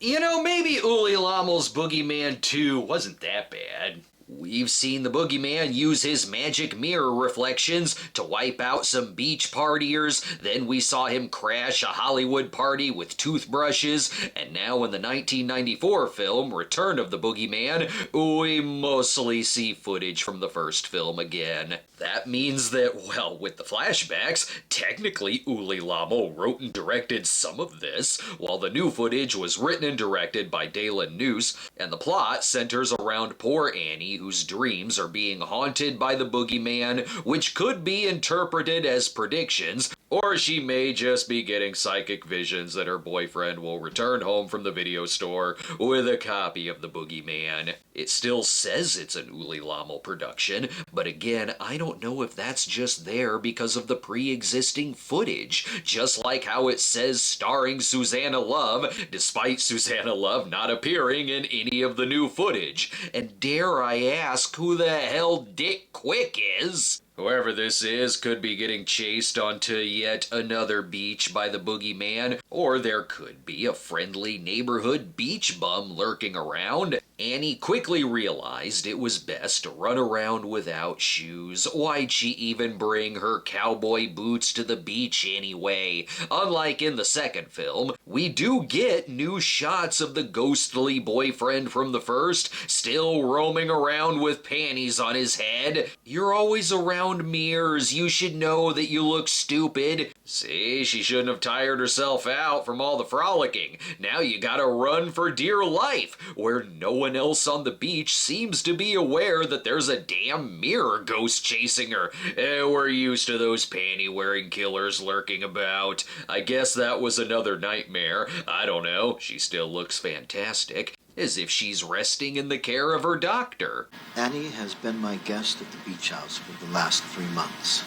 You know, maybe Uli Lomel's Boogeyman 2 wasn't that bad. We've seen the Boogeyman use his magic mirror reflections to wipe out some beach partiers, then we saw him crash a Hollywood party with toothbrushes, and now in the 1994 film, Return of the Boogeyman, we mostly see footage from the first film again. That means that, well, with the flashbacks, technically Uli Lommel wrote and directed some of this, while the new footage was written and directed by Dalen Noose, and the plot centers around poor Annie, whose dreams are being haunted by the Boogeyman, which could be interpreted as predictions, or she may just be getting psychic visions that her boyfriend will return home from the video store with a copy of the Boogeyman. It still says it's an Uli Lommel production, but again, I don't know if that's just there because of the pre-existing footage, just like how it says starring Susanna Love, despite Susanna Love not appearing in any of the new footage. And dare I ask who the hell Dick Quick is? Whoever this is could be getting chased onto yet another beach by the Boogeyman, or there could be a friendly neighborhood beach bum lurking around. Annie quickly realized it was best to run around without shoes. Why'd she even bring her cowboy boots to the beach anyway? Unlike in the second film, we do get new shots of the ghostly boyfriend from the first, still roaming around with panties on his head. You're always around mirrors, you should know that you look stupid. See, she shouldn't have tired herself out from all the frolicking. Now you gotta run for dear life, where no one else on the beach seems to be aware that there's a damn mirror ghost chasing her. We're used to those panty-wearing killers lurking about. I guess that was another nightmare. I don't know, she still looks fantastic. As if she's resting in the care of her doctor. Annie has been my guest at the beach house for the last 3 months.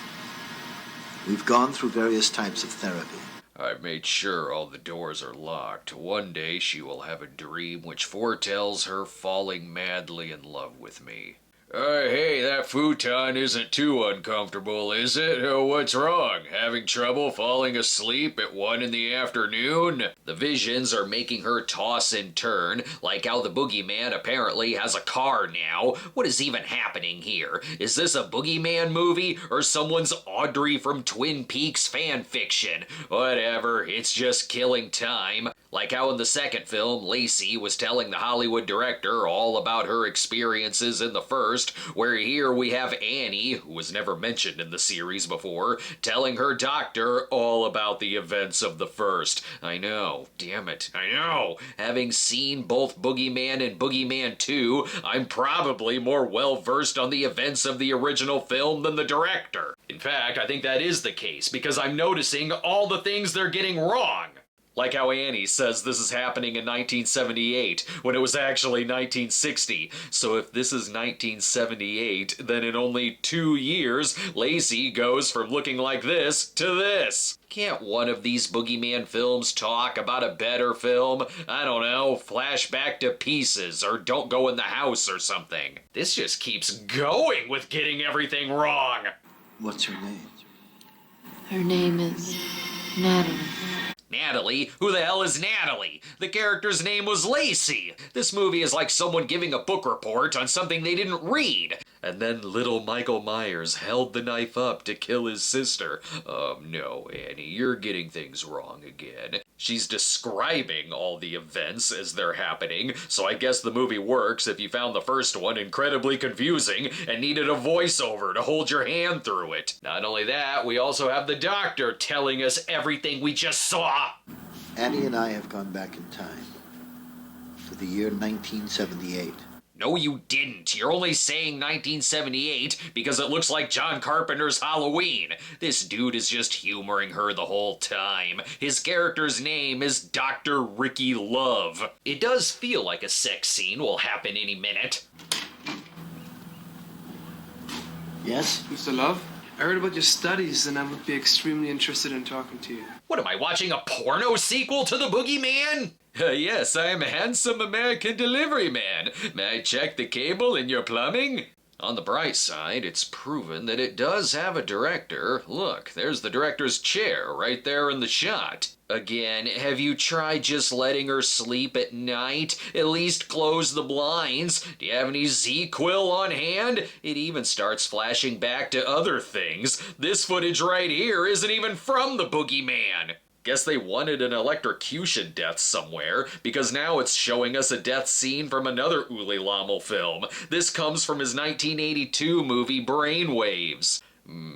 We've gone through various types of therapy. I've made sure all the doors are locked. One day she will have a dream which foretells her falling madly in love with me. Hey, that futon isn't too uncomfortable, is it? What's wrong? Having trouble falling asleep at 1 in the afternoon? The visions are making her toss and turn, like how the Boogeyman apparently has a car now. What is even happening here? Is this a Boogeyman movie or someone's Audrey from Twin Peaks fan fiction? Whatever, it's just killing time. Like how in the second film, Lacey was telling the Hollywood director all about her experiences in the first, where here we have Annie, who was never mentioned in the series before, telling her doctor all about the events of the first. I know, damn it, I know. Having seen both Boogeyman and Boogeyman 2, I'm probably more well-versed on the events of the original film than the director. In fact, I think that is the case, because I'm noticing all the things they're getting wrong. Like how Annie says this is happening in 1978, when it was actually 1960. So if this is 1978, then in only 2 years, Lacey goes from looking like this to this. Can't one of these Boogeyman films talk about a better film? I don't know, Flashback to Pieces, or Don't Go in the House or something. This just keeps going with getting everything wrong. What's her name? Her name is Natalie. Natalie? Who the hell is Natalie? The character's name was Lacey. This movie is like someone giving a book report on something they didn't read. And then little Michael Myers held the knife up to kill his sister. No, Annie, you're getting things wrong again. She's describing all the events as they're happening, so I guess the movie works if you found the first one incredibly confusing and needed a voiceover to hold your hand through it. Not only that, we also have the doctor telling us everything we just saw. Annie and I have gone back in time to the year 1978. No, you didn't. You're only saying 1978 because it looks like John Carpenter's Halloween. This dude is just humoring her the whole time. His character's name is Dr. Ricky Love. It does feel like a sex scene will happen any minute. Yes? Mr. Love, I heard about your studies and I would be extremely interested in talking to you. What, am I watching a porno sequel to the Boogeyman? Yes, I am a handsome American delivery man. May I check the cable in your plumbing? On the bright side, it's proven that it does have a director. Look, there's the director's chair right there in the shot. Again, have you tried just letting her sleep at night? At least close the blinds. Do you have any Z-Quill on hand? It even starts flashing back to other things. This footage right here isn't even from the Boogeyman. Guess they wanted an electrocution death somewhere, because now it's showing us a death scene from another Uli Lommel film. This comes from his 1982 movie Brainwaves.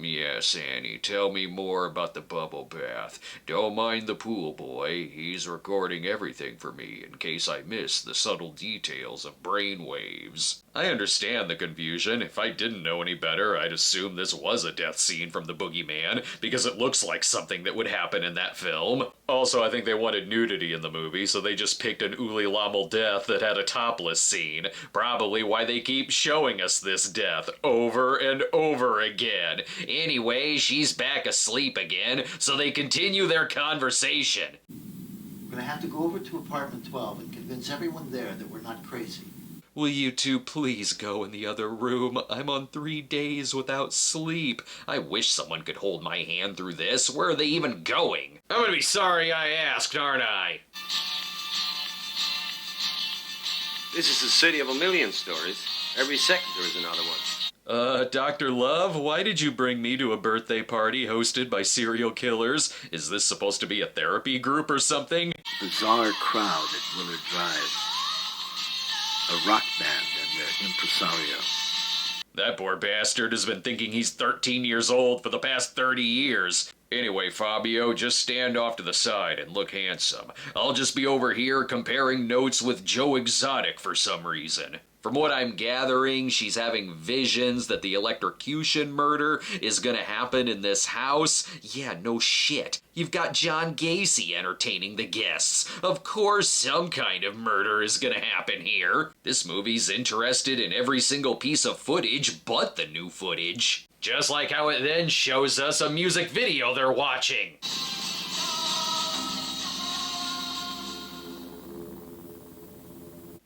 Yes, Annie, tell me more about the bubble bath. Don't mind the pool boy. He's recording everything for me in case I miss the subtle details of Brainwaves. I understand the confusion. If I didn't know any better, I'd assume this was a death scene from the Boogeyman, because it looks like something that would happen in that film. Also, I think they wanted nudity in the movie, so they just picked an Uli Lommel death that had a topless scene. Probably why they keep showing us this death over and over again. Anyway, she's back asleep again, so they continue their conversation. We're gonna have to go over to apartment 12 and convince everyone there that we're not crazy. Will you two please go in the other room? I'm on 3 days without sleep. I wish someone could hold my hand through this. Where are they even going? I'm gonna be sorry I asked, aren't I? This is the city of a million stories. Every second there is another one. Dr. Love, why did you bring me to a birthday party hosted by serial killers? Is this supposed to be a therapy group or something? Bizarre crowd at Willard Drive. A rock band and their impresario. That poor bastard has been thinking he's 13 years old for the past 30 years. Anyway, Fabio, just stand off to the side and look handsome. I'll just be over here comparing notes with Joe Exotic for some reason. From what I'm gathering, she's having visions that the electrocution murder is gonna happen in this house. Yeah, no shit. You've got John Gacy entertaining the guests. Of course some kind of murder is gonna happen here. This movie's interested in every single piece of footage but the new footage. Just like how it then shows us a music video they're watching.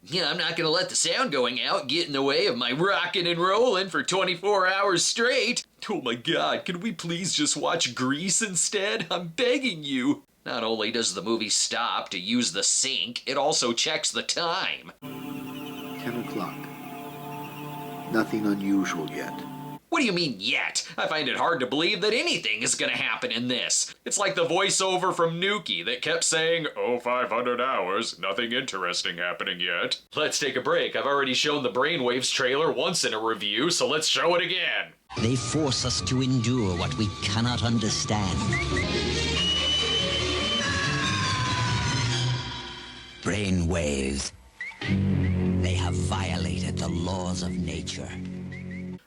Yeah, I'm not gonna let the sound going out get in the way of my rockin' and rollin' for 24 hours straight. Oh my god, can we please just watch Grease instead? I'm begging you. Not only does the movie stop to use the sink, it also checks the time. 10 o'clock. Nothing unusual yet. What do you mean yet? I find it hard to believe that anything is gonna happen in this. It's like the voiceover from Nuki that kept saying, "Oh, 500 hours, nothing interesting happening yet." Let's take a break. I've already shown the Brainwaves trailer once in a review, so let's show it again. They force us to endure what we cannot understand. Brainwaves. They have violated the laws of nature.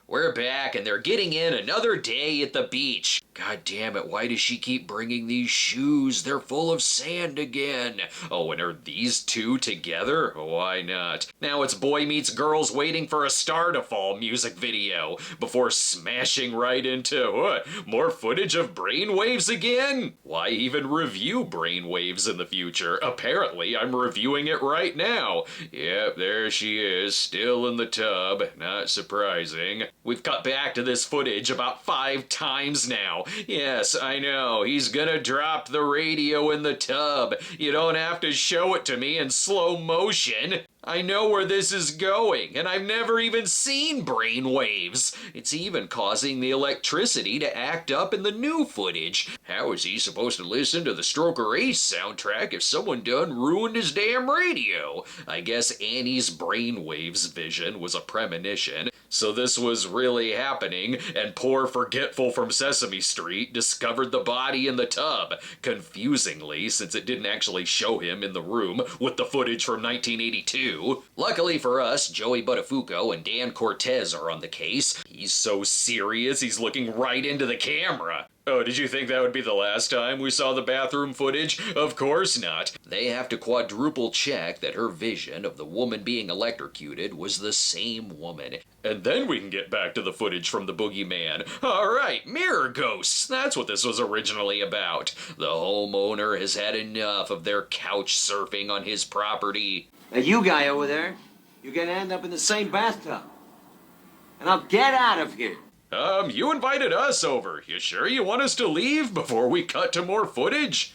We're back, and they're getting in another day at the beach. God damn it, why does she keep bringing these shoes? They're full of sand again. Oh, and are these two together? Why not? Now it's Boy Meets Girls Waiting for a Star to Fall music video, before smashing right into, what, more footage of Brainwaves again? Why even review Brainwaves in the future? Apparently, I'm reviewing it right now. Yep, there she is, still in the tub. Not surprising. We've cut back to this footage about 5 times now. Yes, I know, he's gonna drop the radio in the tub. You don't have to show it to me in slow motion. I know where this is going, and I've never even seen Brainwaves. It's even causing the electricity to act up in the new footage. How is he supposed to listen to the Stroker Ace soundtrack if someone done ruined his damn radio? I guess Annie's Brainwaves vision was a premonition. So this was really happening, and poor Forgetful from Sesame Street discovered the body in the tub, confusingly, since it didn't actually show him in the room with the footage from 1982. Luckily for us, Joey Buttafuoco and Dan Cortez are on the case. He's so serious, he's looking right into the camera. Oh, did you think that would be the last time we saw the bathroom footage? Of course not. They have to quadruple check that her vision of the woman being electrocuted was the same woman. And then we can get back to the footage from the Boogeyman. Alright, mirror ghosts. That's what this was originally about. The homeowner has had enough of their couch surfing on his property. Now you guy over there, you're gonna end up in the same bathtub. and I'll get out of here. You invited us over. You sure you want us to leave before we cut to more footage?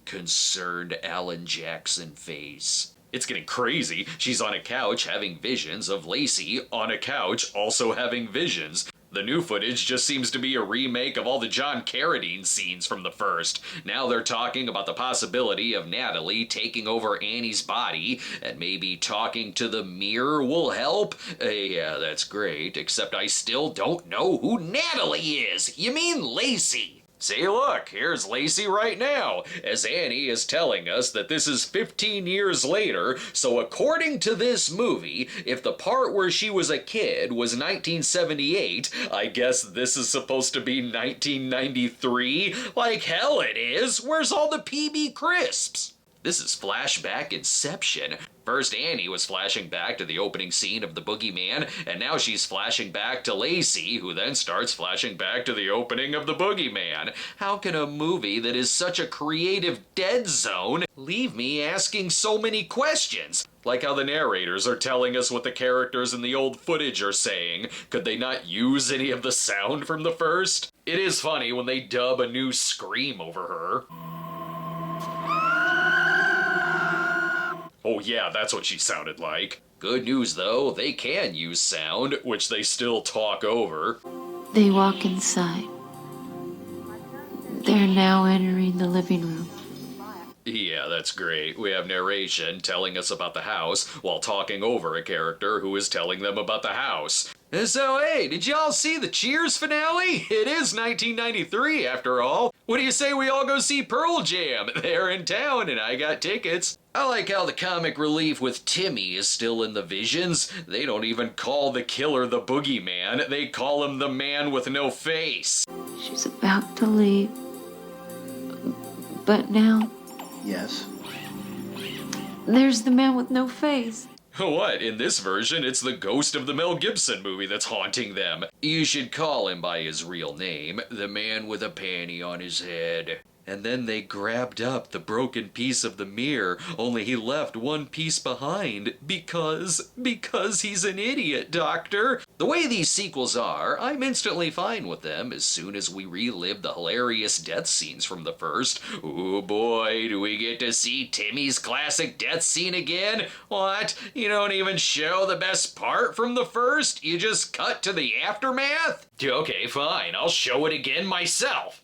Concerned Alan Jackson face. It's getting crazy. She's on a couch having visions of Lacey on a couch also having visions. The new footage just seems to be a remake of all the John Carradine scenes from the first. Now they're talking about the possibility of Natalie taking over Annie's body, and maybe talking to the mirror will help. Yeah, that's great, except I still don't know who Natalie is. You mean Lacey? See, look, here's Lacey right now, as Annie is telling us that this is 15 years later, so according to this movie, if the part where she was a kid was 1978, I guess this is supposed to be 1993? Like hell it is! Where's all the PB crisps? This is Flashback Inception. First Annie was flashing back to the opening scene of the Boogeyman, and now she's flashing back to Lacey, who then starts flashing back to the opening of the Boogeyman. How can a movie that is such a creative dead zone leave me asking so many questions? Like how the narrators are telling us what the characters in the old footage are saying. Could they not use any of the sound from the first? It is funny when they dub a new scream over her. Oh yeah, that's what she sounded like. Good news though, they can use sound, which they still talk over. They walk inside. They're now entering the living room. Yeah, that's great. We have narration telling us about the house while talking over a character who is telling them about the house. So hey, did y'all see the Cheers finale? It is 1993 after all. What do you say we all go see Pearl Jam? They're in town and I got tickets. I like how the comic relief with Timmy is still in the visions. They don't even call the killer the Boogeyman. They call him the man with no face. She's about to leave. But now, Yes? there's the man with no face. What? In this version, it's the ghost of the Mel Gibson movie that's haunting them. You should call him by his real name, the man with a panty on his head. And then they grabbed up the broken piece of the mirror, only he left one piece behind. Because he's an idiot, Doctor. The way these sequels are, I'm instantly fine with them as soon as we relive the hilarious death scenes from the first. Ooh boy, do we get to see Timmy's classic death scene again? What? You don't even show the best part from the first? You just cut to the aftermath? Okay, fine, I'll show it again myself.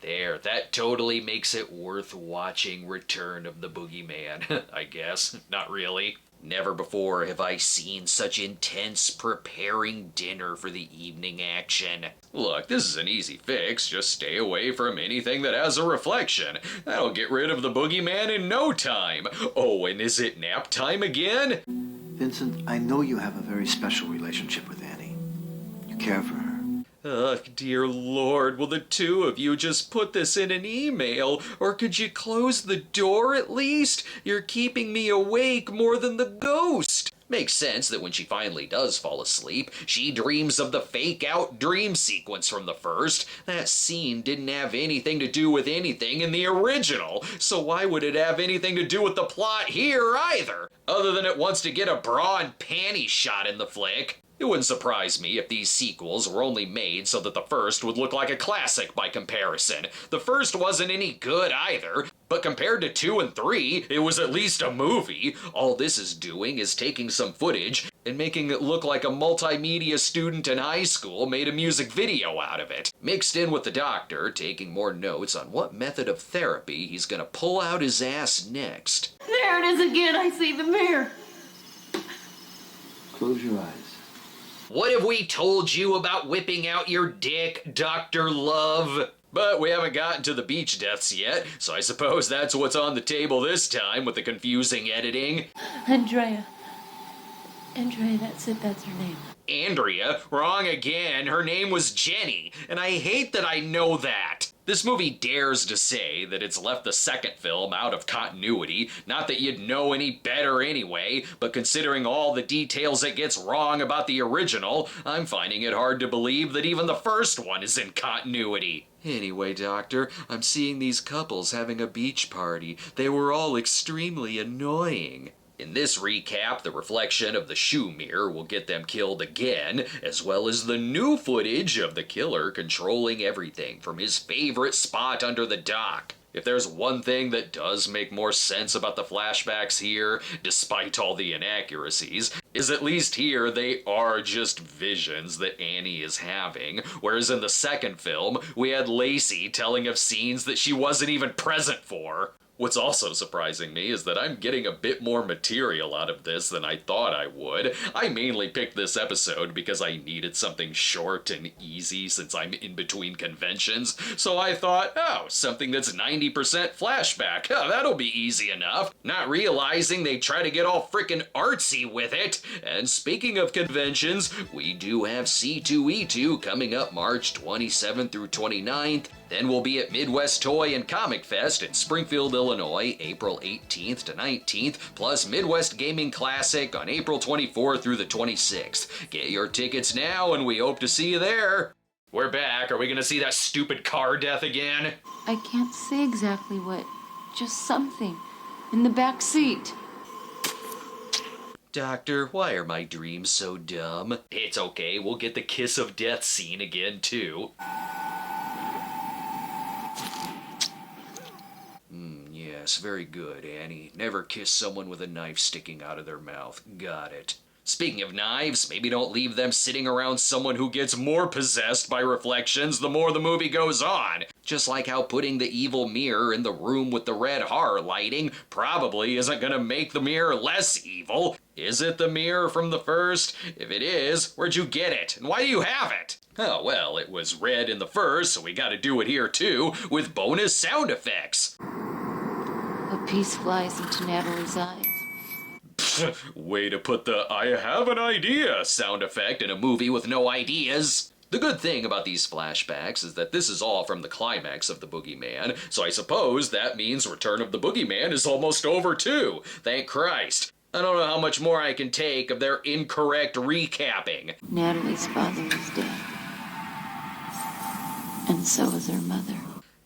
There, that totally makes it worth watching Return of the Boogeyman, I guess. Not really. Never before have I seen such intense preparing dinner for the evening action. Look, this is an easy fix. Just stay away from anything that has a reflection. That'll get rid of the Boogeyman in no time. Oh, and is it nap time again? Vincent, I know you have a very special relationship with Annie. You care for her. Ugh, dear Lord, will the two of you just put this in an email? Or could you close the door at least? You're keeping me awake more than the ghost. Makes sense that when she finally does fall asleep, she dreams of the fake-out dream sequence from the first. That scene didn't have anything to do with anything in the original, so why would it have anything to do with the plot here either? Other than it wants to get a bra and panty shot in the flick. It wouldn't surprise me if these sequels were only made so that the first would look like a classic by comparison. The first wasn't any good either, but compared to 2 and 3, it was at least a movie. All this is doing is taking some footage and making it look like a multimedia student in high school made a music video out of it. Mixed in with the doctor taking more notes on what method of therapy he's gonna pull out his ass next. There it is again. I see the mirror. Close your eyes. What have we told you about whipping out your dick, Dr. Love? But we haven't gotten to the beach deaths yet, so I suppose that's what's on the table this time with the confusing editing. Andrea, that's it. That's her name. Andrea? Wrong again. Her name was Jenny, and I hate that I know that. This movie dares to say that it's left the second film out of continuity, not that you'd know any better anyway, but considering all the details it gets wrong about the original, I'm finding it hard to believe that even the first one is in continuity. Anyway, Doctor, I'm seeing these couples having a beach party. They were all extremely annoying. In this recap, the reflection of the shoe mirror will get them killed again, as well as the new footage of the killer controlling everything from his favorite spot under the dock. If there's one thing that does make more sense about the flashbacks here, despite all the inaccuracies, is at least here they are just visions that Annie is having, whereas in the second film, we had Lacey telling of scenes that she wasn't even present for. What's also surprising me is that I'm getting a bit more material out of this than I thought I would. I mainly picked this episode because I needed something short and easy since I'm in between conventions, so I thought, oh, something that's 90% flashback, oh, that'll be easy enough. Not realizing they try to get all frickin' artsy with it. And speaking of conventions, we do have C2E2 coming up March 27th through 29th. Then we'll be at Midwest Toy and Comic Fest in Springfield, Illinois, April 18th to 19th, plus Midwest Gaming Classic on April 24th through the 26th. Get your tickets now, and we hope to see you there. We're back. Are we gonna see that stupid car death again? I can't say exactly what. Just something. In the back seat. Doctor, why are my dreams so dumb? It's okay, we'll get the kiss of death scene again, too. Yes, very good, Annie. Never kiss someone with a knife sticking out of their mouth. Got it. Speaking of knives, maybe don't leave them sitting around someone who gets more possessed by reflections the more the movie goes on. Just like how putting the evil mirror in the room with the red horror lighting probably isn't gonna make the mirror less evil. Is it the mirror from the first? If it is, where'd you get it? And why do you have it? Oh, well, it was red in the first, so we gotta do it here too, with bonus sound effects. A piece flies into Natalie's eyes. Way to put the I have an idea sound effect in a movie with no ideas. The good thing about these flashbacks is that this is all from the climax of the Boogeyman, so I suppose that means Return of the Boogeyman is almost over too. Thank Christ. I don't know how much more I can take of their incorrect recapping. Natalie's father was dead. And so was her mother.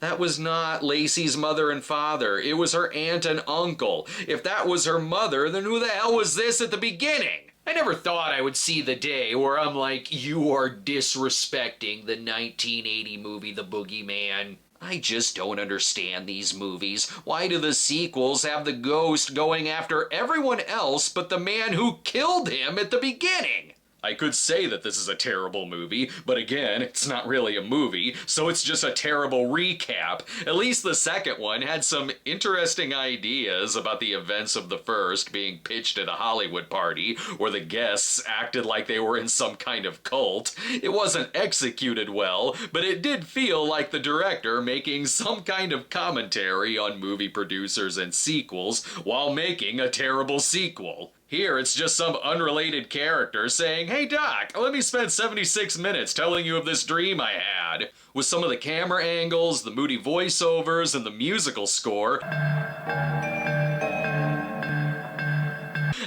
That was not Lacey's mother and father. It was her aunt and uncle. If that was her mother, then who the hell was this at the beginning? I never thought I would see the day where I'm like, you are disrespecting the 1980 movie The Boogeyman. I just don't understand these movies. Why do the sequels have the ghost going after everyone else but the man who killed him at the beginning? I could say that this is a terrible movie, but again, it's not really a movie, so it's just a terrible recap. At least the second one had some interesting ideas about the events of the first being pitched at a Hollywood party, where the guests acted like they were in some kind of cult. It wasn't executed well, but it did feel like the director making some kind of commentary on movie producers and sequels while making a terrible sequel. Here, it's just some unrelated character saying, hey Doc, let me spend 76 minutes telling you of this dream I had. With some of the camera angles, the moody voiceovers, and the musical score,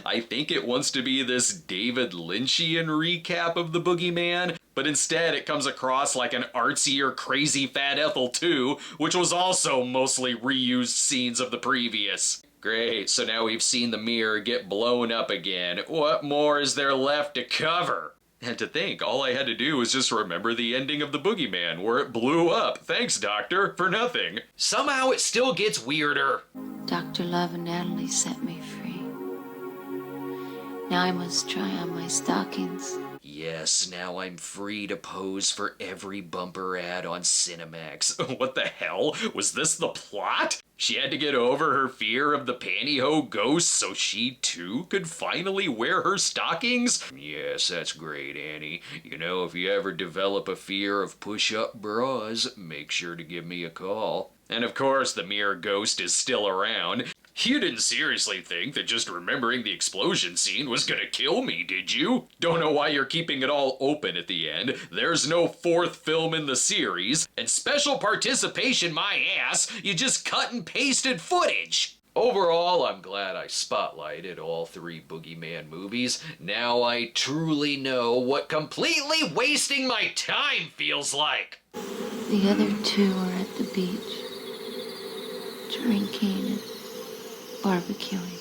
I think it wants to be this David Lynchian recap of the Boogeyman, but instead it comes across like an artsier Crazy Fat Ethel 2, which was also mostly reused scenes of the previous. Great, so now we've seen the mirror get blown up again. What more is there left to cover? And to think, all I had to do was just remember the ending of the Boogeyman, where it blew up. Thanks, Doctor, for nothing. Somehow it still gets weirder. Dr. Love and Natalie set me free. Now I must try on my stockings. Yes, now I'm free to pose for every bumper ad on Cinemax. What the hell? Was this the plot? She had to get over her fear of the pantyhose ghost so she too could finally wear her stockings? Yes, that's great, Annie. You know, if you ever develop a fear of push-up bras, make sure to give me a call. And of course, the mirror ghost is still around. You didn't seriously think that just remembering the explosion scene was gonna kill me, did you? Don't know why you're keeping it all open at the end. There's no fourth film in the series, and special participation my ass, you just cut and pasted footage. Overall, I'm glad I spotlighted all 3 Boogeyman movies. Now I truly know what completely wasting my time feels like. The other 2 are at the beach, drinking and barbecuing.